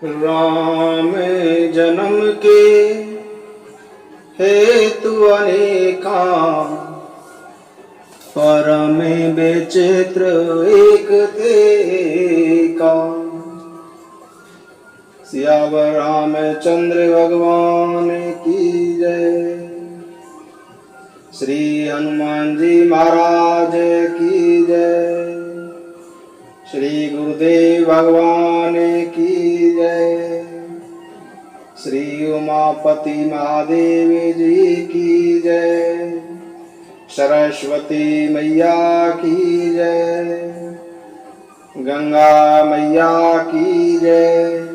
राम जन्म के हेतु अनेका, परम विचित्र एक थे का। सियावर रामचंद्र भगवान की जय। श्री हनुमान जी महाराज की जय। श्री गुरुदेव भगवान की जय। श्री उमापति महादेव जी की जय। सरस्वती मैया की जय। गंगा मैया की जय।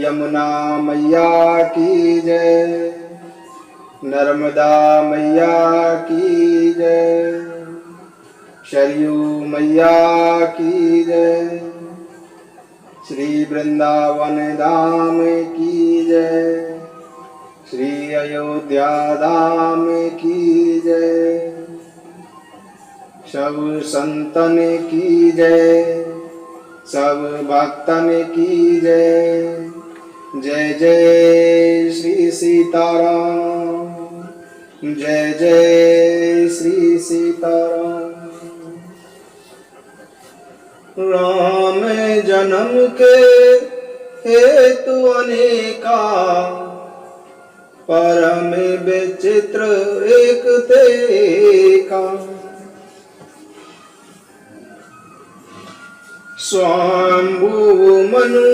यमुना मैया की जय। नर्मदा मैया की जय। सरयू मैया की जय। श्री वृंदावन धाम की जय। श्री अयोध्या धाम की जय। सब संतन की जय। सब भक्तन की जय। जय जय श्री सीताराम। जय जय श्री सीताराम। राम जन्म के हेतु अनेका, परम विचित्र एक थे का। स्वयंभू मनु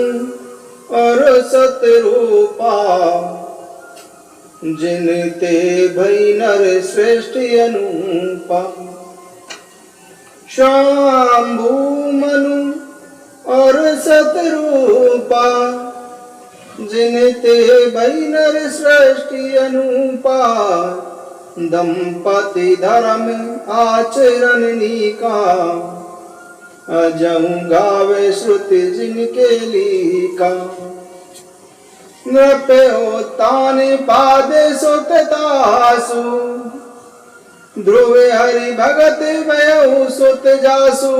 और सतरूपा, जिन ते भई नर श्रेष्ठ अनुपा। शंभु मनु और सतरूपा, जिन ते भई नर श्रेष्ठ अनुपा। दंपति धर्म आचरण नीका, अजहु गावे श्रुति जिनके लीका। नृपयो ताने पादे सुततासु, ध्रुवे हरि भगत भयउ सुत जासु।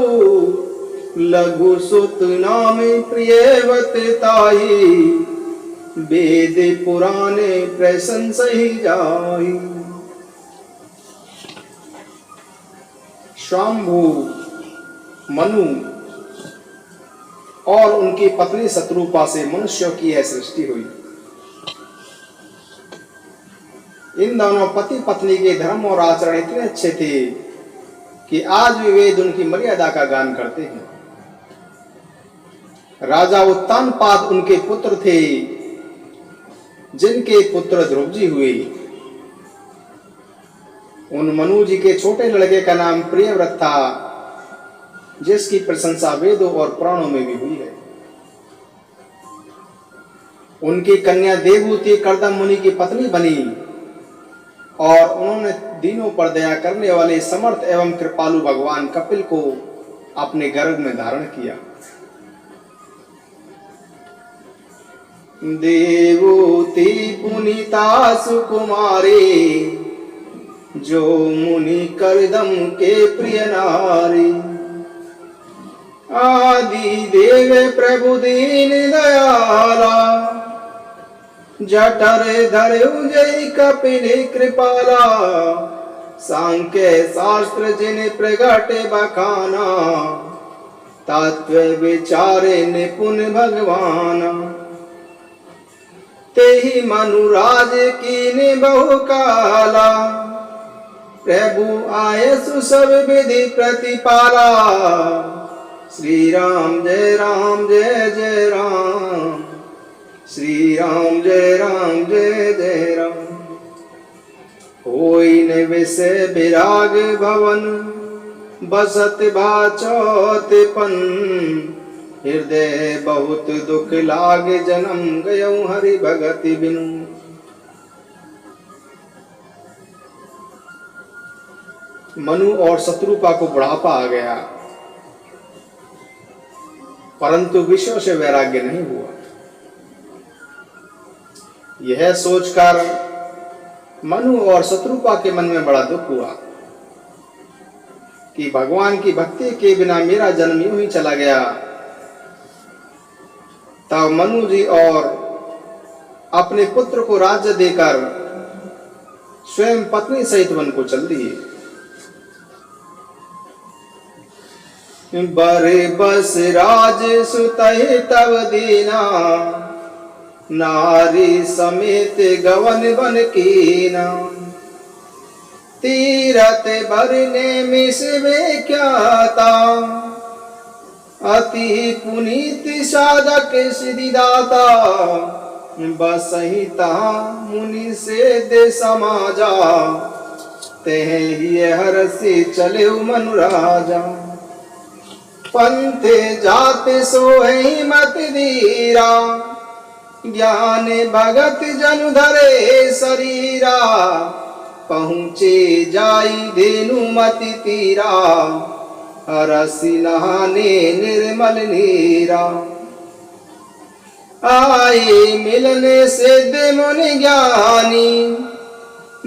लघु सुत नाम प्रियवत ताई, वेद पुराणे प्रशंसहि जाई। शंभु मनु और उनकी पत्नी शत्रुपा से मनुष्यों की यह सृष्टि हुई। इन दोनों पति पत्नी के धर्म और आचरण इतने अच्छे थे कि आज भी वेद उनकी मर्यादा का गान करते हैं। राजा उत्तानपाद उनके पुत्र थे, जिनके पुत्र ध्रुव जी हुए। उन मनु जी के छोटे लड़के का नाम प्रियव्रत था, जिसकी प्रशंसा वेदों और पुराणों में भी हुई है। उनकी कन्या देवहूति कर्दम मुनि की पत्नी बनी और उन्होंने दीनों पर दया करने वाले समर्थ एवं कृपालु भगवान कपिल को अपने गर्भ में धारण किया। देवहूति पुनीता सुकुमारी, जो मुनि कर्दम के प्रिय नारी। आदि देव प्रभु दीन दयाला, जठर धरऊ जय कपिल कृपाला। सांख्य शास्त्र जिन प्रगट बखाना, तत्व विचारे निपुण भगवाना। तेहि मनुराज कीने बहु काला, प्रभु आयसु सब विधि प्रतिपाला। श्री राम जय राम जय जय राम। श्री राम जय जय राम। होई ने विषय विराग भवन, बसत बाचौतपन। हृदय बहुत दुख लागे, जन्म गयऊ हरि भगति बिनु। मनु और शत्रुपा को बुढ़ापा आ गया, परंतु विषयों से वैराग्य नहीं हुआ। यह सोचकर मनु और शत्रुपा के मन में बड़ा दुख हुआ कि भगवान की भक्ति के बिना मेरा जन्म यूं ही चला गया। तब मनु जी और अपने पुत्र को राज्य देकर स्वयं पत्नी सहित वन को चल दिए। बरे बस राज सुतहि तब दीना, नारी समेत गवन बन कीना। तीरथ बरने मिसवे ख्याता, अति पुनीत साधक सिद्धिदाता। बसहि तहाँ मुनि से दे समाजा, तेह ही हरसि चले मनु राजा। पंथे जाते सोहि मत धीरा, ज्ञान भगत जनु धरे शरीरा। पहुँचे जाई धेनु मति तीरा, हरसि नहाने निर्मल नीरा। आए मिलने सिद्ध मुनि ज्ञानी,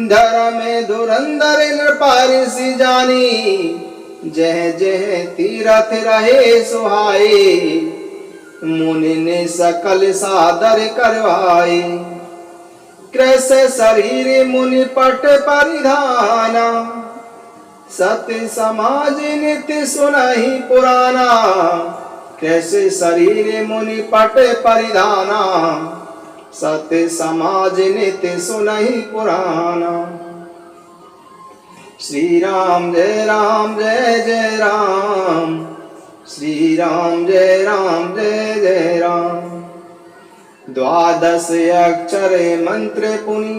धर्म धुरंधर नृपारिषि जानी। जह जह तीरथ रहे सुहाए, मुनि ने सकल सादर करवाए। कृष शरीर मुनि पट परिधाना, सत्य समाज नित्य सुनहि पुराना। कृष शरीर मुनि पट परिधाना, सत्य समाज नित्य सुनहि पुराना। श्री राम जय जय राम, श्री राम जय जय राम। द्वादश अक्षर मंत्र पुनि,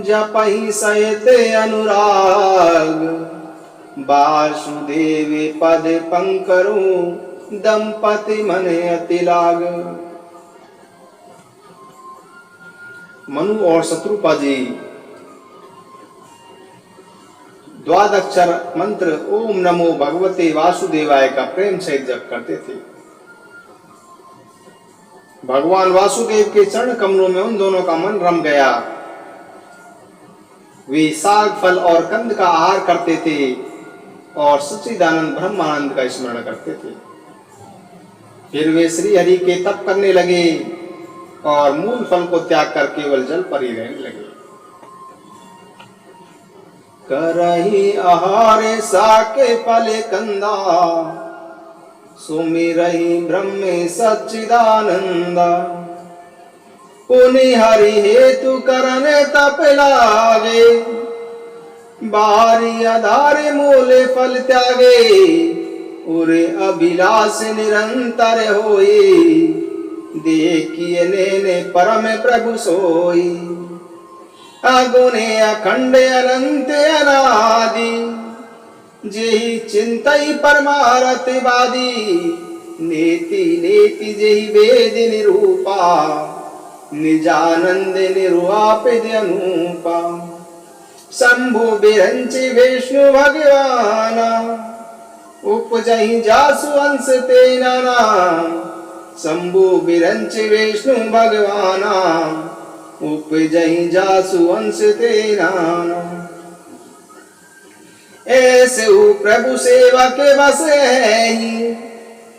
जपहि सहित अनुराग। वासुदेव पद पंकरु, दंपति मन अति लाग। मनु और शत्रुपा जी द्वादक्षर मंत्र ओम नमो भगवते वासुदेवाय का प्रेम सहित जप करते थे। भगवान वासुदेव के चरण कमलों में उन दोनों का मन रम गया। वे साग फल और कंद का आहार करते थे और सच्चिदानंद ब्रह्मानंद का स्मरण करते थे। फिर वे श्री हरि के तप करने लगे और मूल फल को त्याग कर केवल जल पर ही रहने लगे। करहि आहार साके फल कंदा, सुमिरहि ब्रह्म सच्चिदानंदा। पुनि हरि हेतु करन तप लागे, बारी आधार मूल फल त्यागे। उरे अभिलाष निरंतर होई, देखिए ने परम प्रभु सोई। अगुणे अखंड अनंत अनादि, जेहि चिंतई परमारथ वादी। नेति नेति जेहि वेद निरूपा, निजानंद निरुआपिद अनूपा। शंभु बिरंच विष्णु भगवाना, उपजहि जासु अंश ते नाना। शंभु बिरंच विष्णु भगवाना, उपजहि जासु अंश ते नाना। ऐसे प्रभु सेवा के बस है,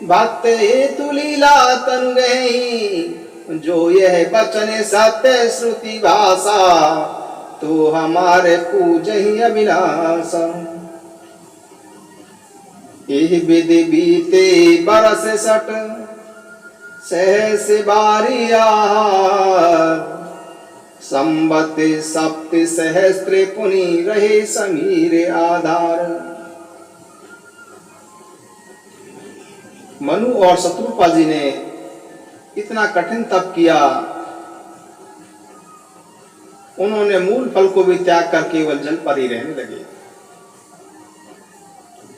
भक्त हेतु लीला तनु गई। जो यह बचन सत्य श्रुति भाषा, तो हमारे पूजहि अभिलाषा। एहि विधि बीते बरस सट, सहस बारी आहार। संबत सप्त सहस्त्र पुनि रहे समीर आधार। मनु और शत्रुपा जी ने इतना कठिन तप किया, उन्होंने मूल फल को भी त्याग कर केवल जल पर ही रहने लगे।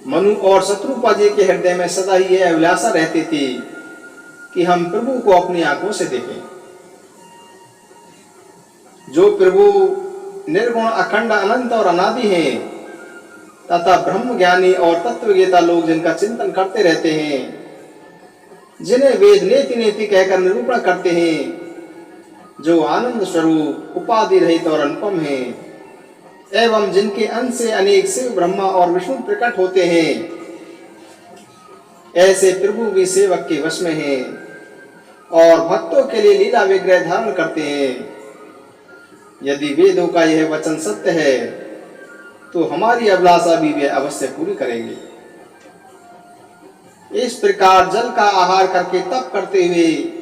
मनु और शत्रुपा जी के हृदय में सदा ही यह अभिलाषा रहती थी कि हम प्रभु को अपनी आंखों से देखें। जो प्रभु निर्गुण अखंड अनंत और अनादि हैं, तथा ब्रह्म ज्ञानी और तत्वज्ञता लोग जिनका चिंतन करते रहते हैं, जिन्हें वेद नेति नेति कहकर निरूपण करते हैं, जो आनंद स्वरूप उपाधि रहित और अनुपम हैं, एवं जिनके अंश से अनेक शिव ब्रह्मा और विष्णु प्रकट होते हैं, ऐसे प्रभु भी सेवक के वश में हैं। और भक्तों के लिए लीला विग्रह धारण करते हैं। यदि वेदों का यह वचन सत्य है तो हमारी अभिलाषा भी वे अवश्य पूरी करेंगे। इस प्रकार जल का आहार करके तप करते हुए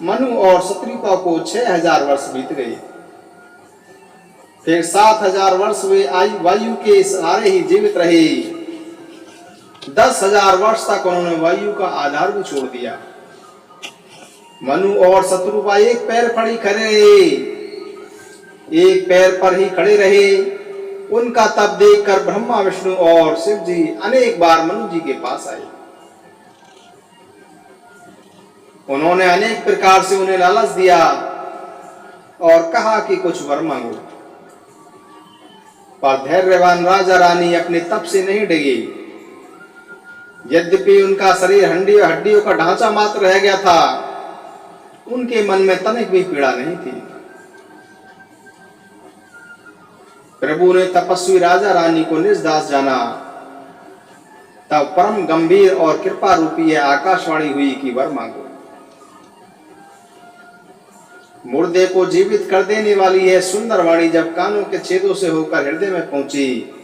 मनु और शत्रुपा को 6000 वर्ष बीत गए। फिर 7000 वर्ष वे वायु के सहारे ही जीवित रहे। 10,000 वर्ष तक उन्होंने वायु का आधार भी छोड़ दिया। मनु और शत्रुपा एक पैर पर ही खड़े रहे, एक पैर पर ही खड़े रहे। उनका तप देखकर ब्रह्मा, विष्णु और शिव जी अनेक बार मनु जी के पास आए। उन्होंने अनेक प्रकार से उन्हें लालच दिया और कहा कि कुछ वर मांगो, पर धैर्यवान राजा रानी अपने तप से नहीं डगे। यद्यपि उनका शरीर हड्डियों का ढांचा मात्र रह गया था, उनके मन में तनिक भी पीड़ा नहीं थी। प्रभु ने तपस्वी राजा रानी को निर्दास जाना। तब परम गंभीर और कृपा रूपी आकाशवाणी हुई कि वर मांगो। मुर्दे को जीवित कर देने वाली यह सुंदर वाणी जब कानों के छेदों से होकर हृदय में पहुंची,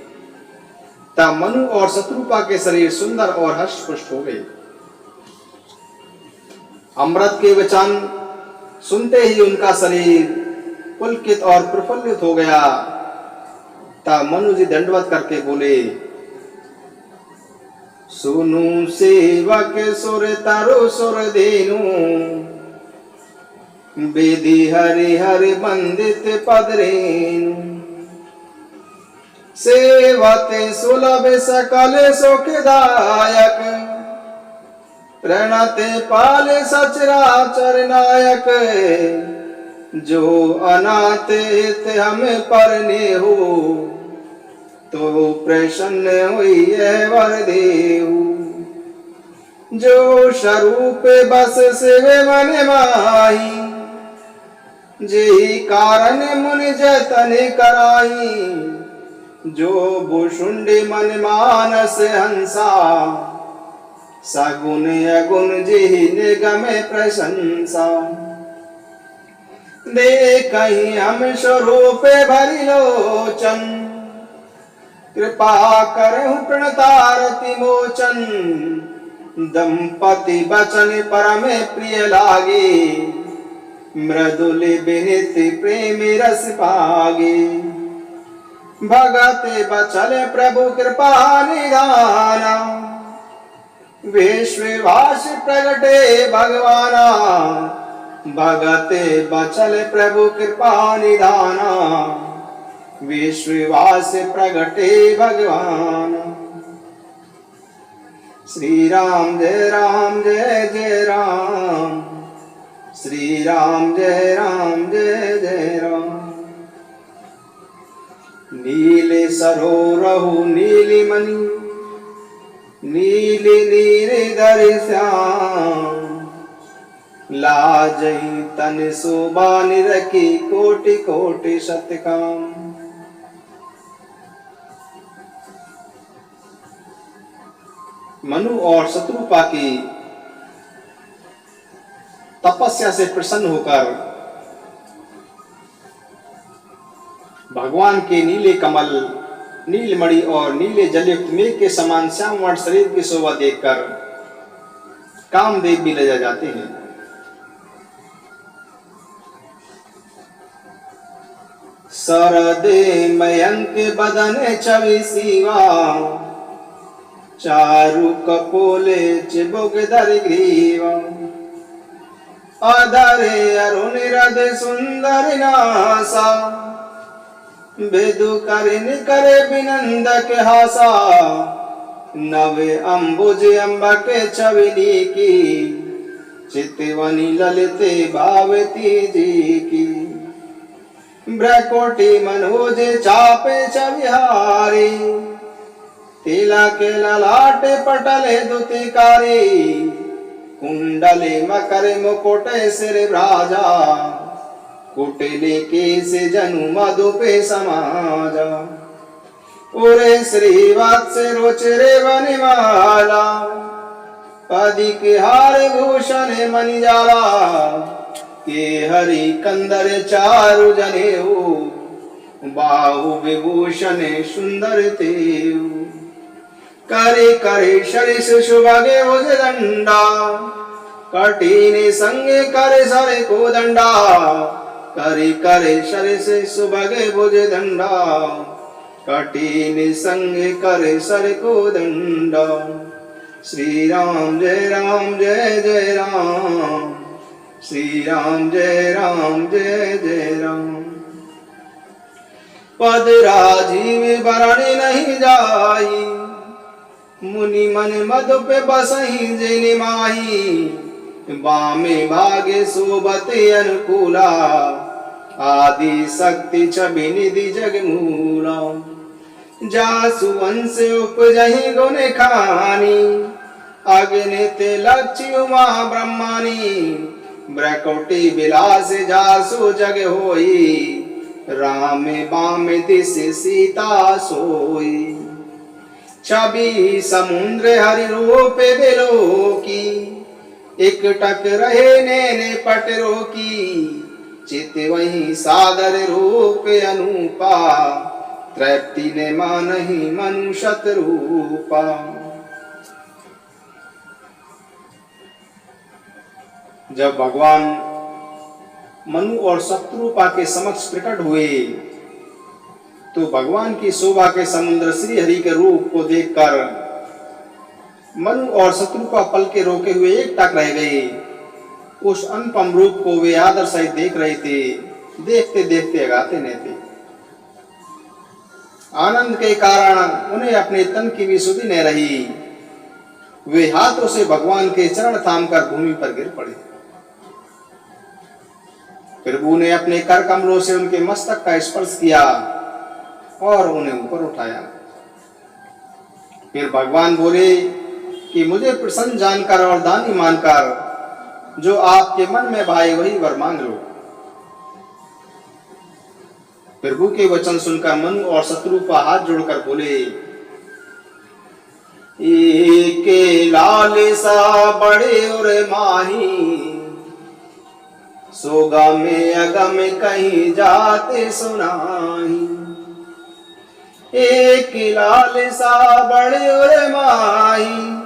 तब मनु और शत्रुपा के शरीर सुंदर और हष्ट-पुष्ट हो गए। अमृत के वचन सुनते ही उनका शरीर पुलकित और प्रफुल्लित हो गया। तब मनु जी दंडवत करके बोले, सुनु सेवक सुर तरु सुर धेनु, बेदी हरि हरि बंदित पद रेणु, सेवते सुलभ सकल सुखदायक, प्रणते पाले सचराचर नायक, जो अनाथ हित हमें परने हो, तो प्रसन्न हुई है वर देहु। जो स्वरूप बस सेवे मन माही, जेहि कारण मुनि जतन कराई। जो भूषुंड मन मानस हंसा, सगुन अगुण जेहि निगम प्रशंसा। देखहि हम स्वरूप भरि लोचन, कृपा करहु प्रणतारति मोचन। दंपति बचन परम प्रिय लागे, मृदुल विनित प्रेम रस पागे। भगत बचल प्रभु कृपा निधाना, विश्ववास प्रगटे भगवाना। भगत बचल प्रभु कृपा निधाना, विश्ववास प्रगटे भगवान। श्री राम जय जय राम, श्री राम जय जय राम। नीले सरोरहु नीली मणि, नीले नीरधर श्याम। लाजहि तन शोभा निरखी, कोटि कोटि सतकाम। मनु और शत्रुपा की तपस्या से प्रसन्न होकर भगवान के नीले कमल, नीलमणि और नीले जलयुक्त मेघ के समान श्यामवर्ण शरीर की शोभा देखकर कामदेव भी लजा जाते हैं। सरदे मयंक बदन छवि सीवा, चारु कपोले चिबुक धर ग्रीवा। अधरे अरुण हृदय सुंदर नासा, बेदु करिन करे बिनंदक हासा। नवे अंबुज अम्बक छवि की, चितवनी ललिते भावती जी की। ब्रकोटि मनोज चापे छविहारी, तिलक ललाटे पटले दुतिकारी। कुंडले मकर मुकुट सिर भ्राजा, कुटिले केस जनु मधुपे समाजा। उरे श्री वत्स रुचिरे वनिमाला, पदी के हार भूषण मणि जाला के हरि कंदर चारु जनेऊ बाहु विभूषण सुंदर तेऊ करे करे शरीष सुभगे भुज दंडा कठिन संगे करे सरे को दंडा करे करे शरीष सुभगे भुज दंडा कठिन संगे करे सर को दंडा। श्री राम जय जय राम श्री राम जय जय राम। पद राजीव बरणी नहीं जाई मुनि मन मधु पे बसही जिन माही बामे भागे सोबते अनुकूला आदि शक्ति छवि निधि जग मूला जासु वंश उपजहि गुण खानी अग्नित लक्ष्य उमा ब्रह्मानी ब्रकोटि विलास जासु जग होई राम बाम दिस सीता सोई छवि समुद्र हरि रूप बेलो की एक टक रहे नैने पट रोकी चित वही सादर रूप अनुपा तृप्ति ने मानहि मनुष्यत रूपा। जब भगवान मनु और शत्रुपा के समक्ष प्रकट हुए तो भगवान की शोभा के समुद्र श्री हरि के रूप को देखकर मनु और शत्रुपा पल के रोके हुए एक टक रह गए। उस अनुपम रूप को वे आदर सहित देख रहे थे, देखते देखते गाते न थे। आनंद के कारण उन्हें अपने तन की भी सुधि न रही। वे हाथों से भगवान के चरण थामकर भूमि पर गिर पड़े। प्रभु ने अपने कर कमलों से उनके मस्तक का स्पर्श किया और उन्हें ऊपर उठाया। फिर भगवान बोले कि मुझे प्रसन्न जानकर और दानी मानकर जो आपके मन में भाए वही वर मांग लो। प्रभु के वचन सुनकर मनु और शत्रुपा हाथ जोड़कर बोले, एक लाल सा बड़े और माही सोगा में अगम कहीं जाते सुनाही। एक लाल सा बड़े और माही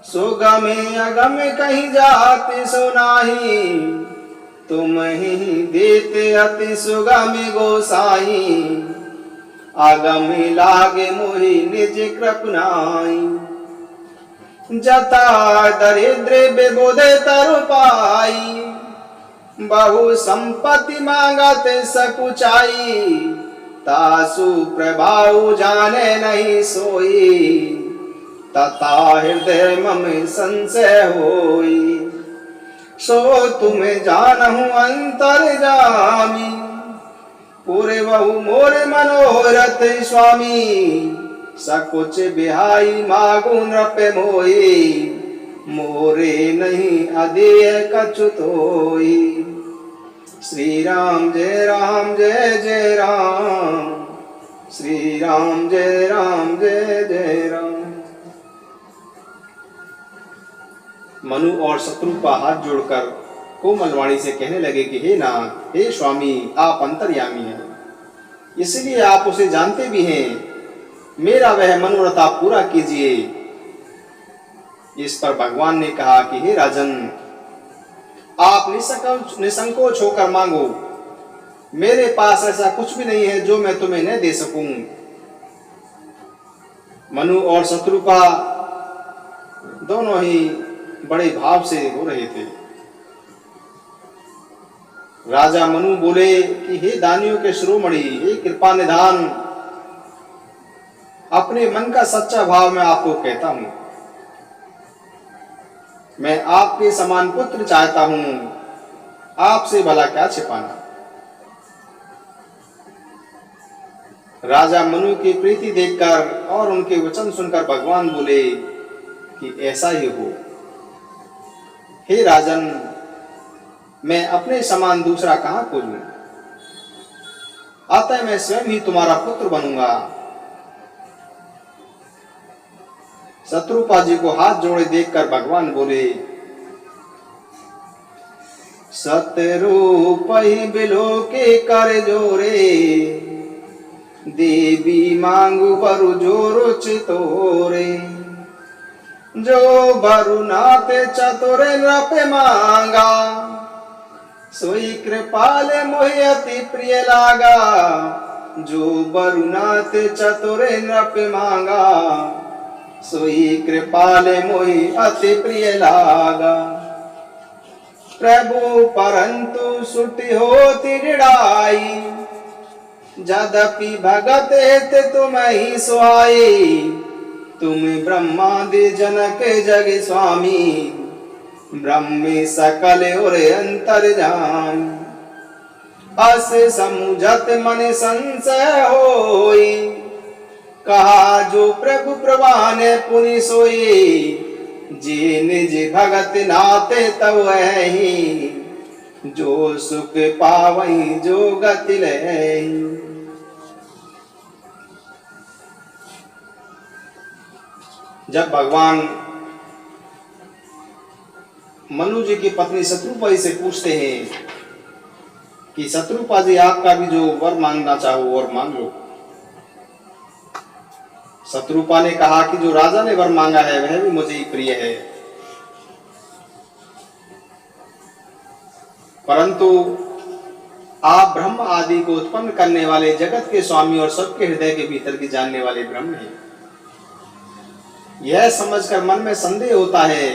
सोगा में अगम कहीं जाते सुनाही। तुम ही देते अति सुगम गोसाई आगम लागे मोहि निज कृपनाई। जता दरिद्र बेबोधे तरु पाई बहु संपत्ति मांगत सकुचाई। तासु प्रभाव जाने नहीं सोई तथा हृदय मम संशय होई। सो तुम्हें जानहु अंतर जामी पूरे बहु मोरे मनोरथ स्वामी। सकुच बिहाई मागु नृप मोई मोरे नहीं अधेय कछुतोई। श्री राम जय जय राम श्री राम जय जय राम। मनु और शत्रुपा हाथ जोड़कर कोमल वाणी से कहने लगे कि हे नाथ, हे स्वामी, आप अंतर्यामी हैं, इसलिए आप उसे जानते भी हैं। मेरा वह मनोरथ आप पूरा कीजिए। इस पर भगवान ने कहा कि हे राजन, आप निसंकोच होकर मांगो। मेरे पास ऐसा कुछ भी नहीं है जो मैं तुम्हें न दे सकूं। मनु और शत्रुपा दोनों ही बड़े भाव से हो रहे थे। राजा मनु बोले कि हे दानियों के शिरोमणि, हे कृपा निधान, अपने मन का सच्चा भाव मैं आपको कहता हूं। मैं आपके समान पुत्र चाहता हूं, आपसे भला क्या छिपाना। राजा मनु की प्रीति देखकर और उनके वचन सुनकर भगवान बोले कि ऐसा ही हो। हे राजन, मैं अपने समान दूसरा कहां खोजूं? अतः मैं स्वयं ही तुम्हारा पुत्र बनूंगा। शत्रुपा जी को हाथ जोड़े देखकर भगवान बोले, सतरूप ही बिलो के कर जोरे, देवी मांगू बरु जोरो चितोरे, जो बरु नाते चतुरे नृप मांगा, सोई कृपाल मोहि अति प्रिय लागा, जो बरु नाते चतुरे नृप मांगा, सोई कृपाल मोहि अति प्रिय लागा। प्रभु परंतु सुटी होती ढिढ़ाई, यद्यपि भगत हित तुम ही सुहाई, तुम ब्रह्मादि जनक जग स्वामी, ब्रह्मे सकल और अंतर्जामी। अस समुझत मन संशय होई, कहा जो प्रभु प्रवान पुनि सोई, जी निज भगत नाते तव ही, जो सुख पावई जो गति लई। जब भगवान मनु जी की पत्नी शत्रुपा से पूछते हैं कि शत्रुपा जी आपका भी जो वर मांगना चाहो वर मांग लो। शत्रुपा ने कहा कि जो राजा ने वर मांगा है वह भी मुझे ही प्रिय है, परंतु आप ब्रह्म आदि को उत्पन्न करने वाले जगत के स्वामी और सबके हृदय के भीतर की जानने वाले ब्रह्म हैं। यह समझकर मन में संदेह होता है,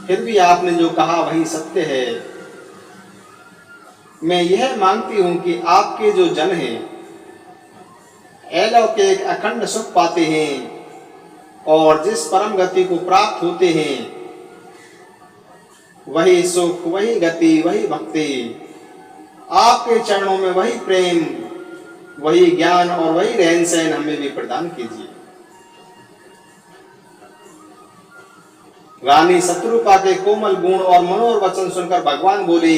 फिर भी आपने जो कहा वही सत्य है। मैं यह मांगती हूं कि आपके जो जन हैं अलौकिक अखंड सुख पाते हैं और जिस परम गति को प्राप्त होते हैं वही सुख, वही गति, वही भक्ति, आपके चरणों में वही प्रेम, वही ज्ञान और वही रहन सहन हमें भी प्रदान कीजिए। रानी शत्रुपा के कोमल गुण और मनोहर वचन सुनकर भगवान बोले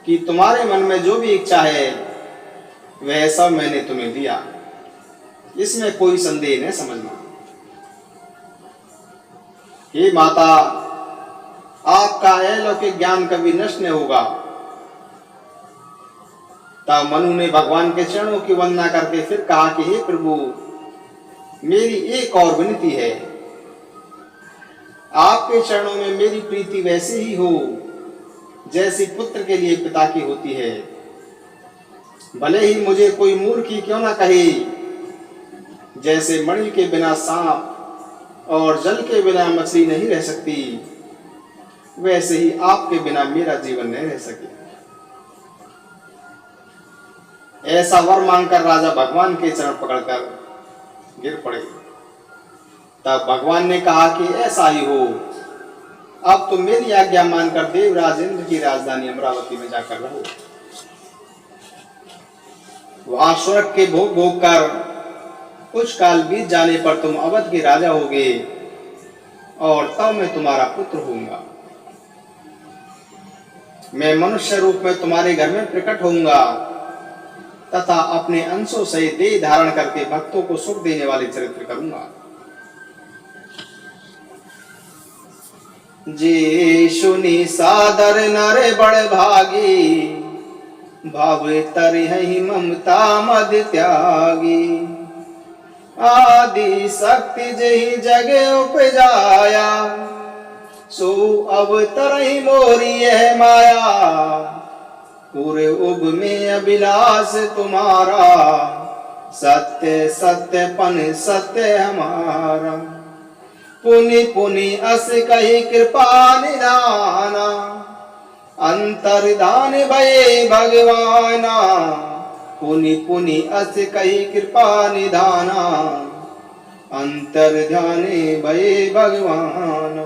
कि तुम्हारे मन में जो भी इच्छा है वह सब मैंने तुम्हें दिया, इसमें कोई संदेह नहीं समझना। हे माता, आपका अलौकिक ज्ञान कभी नष्ट नहीं होगा। तब मनु ने भगवान के चरणों की वंदना करके फिर कहा कि हे प्रभु, मेरी एक और विनती है, आपके चरणों में मेरी प्रीति वैसे ही हो जैसी पुत्र के लिए पिता की होती है। भले ही मुझे कोई मूर्ख ही क्यों ना कहे, जैसे मणि के बिना सांप और जल के बिना मछली नहीं रह सकती, वैसे ही आपके बिना मेरा जीवन नहीं रह सके। ऐसा वर मांगकर राजा भगवान के चरण पकड़कर गिर पड़े। तब भगवान ने कहा कि ऐसा ही हो, अब तुम मेरी आज्ञा मानकर देवराज इंद्र की राजधानी अमरावती में जाकर रहो। वहां स्वर्ग के भोग भोग कर कुछ काल बीत जाने पर तुम अवध के राजा होगे और तब मैं तुम्हारा पुत्र होऊंगा। मैं मनुष्य रूप में तुम्हारे घर में प्रकट होऊंगा तथा अपने अंशों से देह धारण करके भक्तों को सुख देने वाले चरित्र करूंगा। जे सुनी सादर नर बड़ भागी, भाव तरहि ममता मद त्यागी। आदि शक्ति जहि जग उपजाया, सो अवतरहि मोरी यह माया। पूरे उब में अभिलाष तुम्हारा, सत्य सत्य पन सत्य हमारा। पुनि पुनि अस कही कृपा निधाना, अंतर्धान भये भगवाना। पुनि पुनि अस कही कृपा निधाना, अंतर्ध्याने भये भगवान।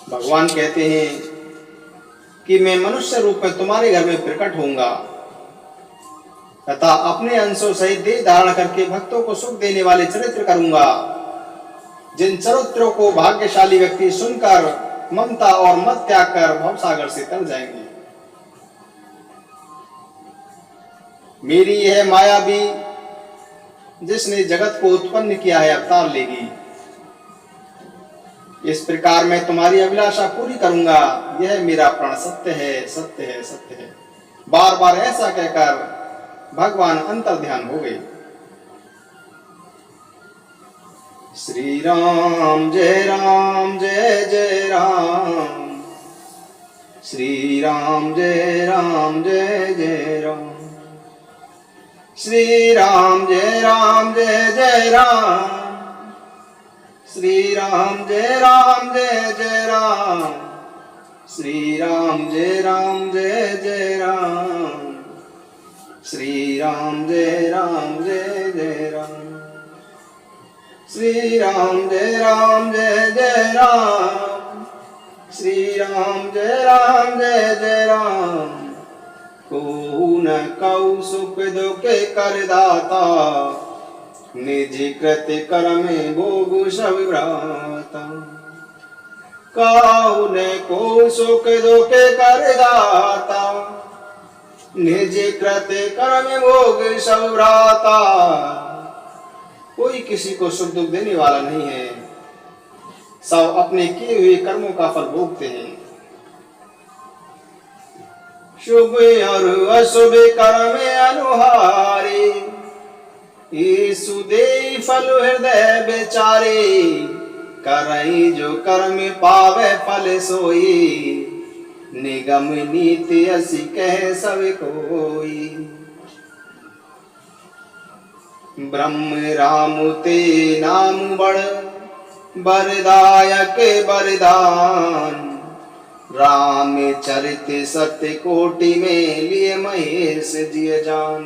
भगवान कहते हैं कि मैं मनुष्य रूप में तुम्हारे घर में प्रकट होऊंगा तथा अपने अंशों सहित देह धारण करके भक्तों को सुख देने वाले चरित्र करूंगा। जिन चरित्रों को भाग्यशाली व्यक्ति सुनकर ममता और मत त्याग कर भवसागर से तर जाएंगे। मेरी यह माया भी जिसने जगत को उत्पन्न किया है अवतार लेगी। इस प्रकार मैं तुम्हारी अभिलाषा पूरी करूंगा, यह मेरा प्राण सत्य है, सत्य है, सत्य है। बार बार ऐसा कहकर भगवान अंतर ध्यान हो गए। श्री राम जय जय राम, श्री राम जय जय राम, श्री राम जय जय राम, श्री राम जय जय राम, श्री राम जय जय राम, श्री राम जय जय राम, श्री राम जय जय राम, श्री राम जय जय राम। को न कौ सुख दुख करदाता, निज कृत कर्म भोग सब भ्राता। काहु न को सुख दुख करदाता, निज कृत कर्म भोग सब भ्राता। कोई किसी को सुख दुख देने वाला नहीं है, सब अपने किए हुए कर्मों का फल भोगते हैं। शुभ और अशुभ कर्म अनुहारे, ईसु दे फल हृदय बेचारे। करई जो कर्म पावे फल सोई, निगम नीति असी कह सब कोई। ब्रह्म राम ते नाम बड़, बरदायक बरदान। राम चरित सत्य कोटि में लिए महेश जिय जान।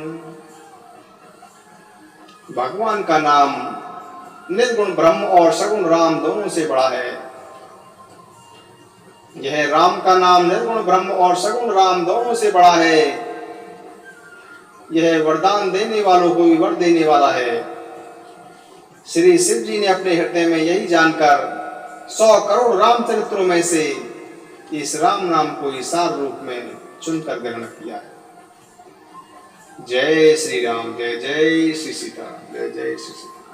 भगवान का नाम निर्गुण ब्रह्म और सगुण राम दोनों से बड़ा है। यह राम का नाम निर्गुण ब्रह्म और सगुण राम दोनों से बड़ा है। यह वरदान देने वालों को भी वर देने वाला है। श्री शिव जी ने अपने हृदय में यही जानकर 100 करोड़ रामचरित्रों में से इस राम नाम को ही सार रूप में चुनकर ग्रहण किया है। जय श्री राम, जय जय श्री सीता, जय जय श्री सीता।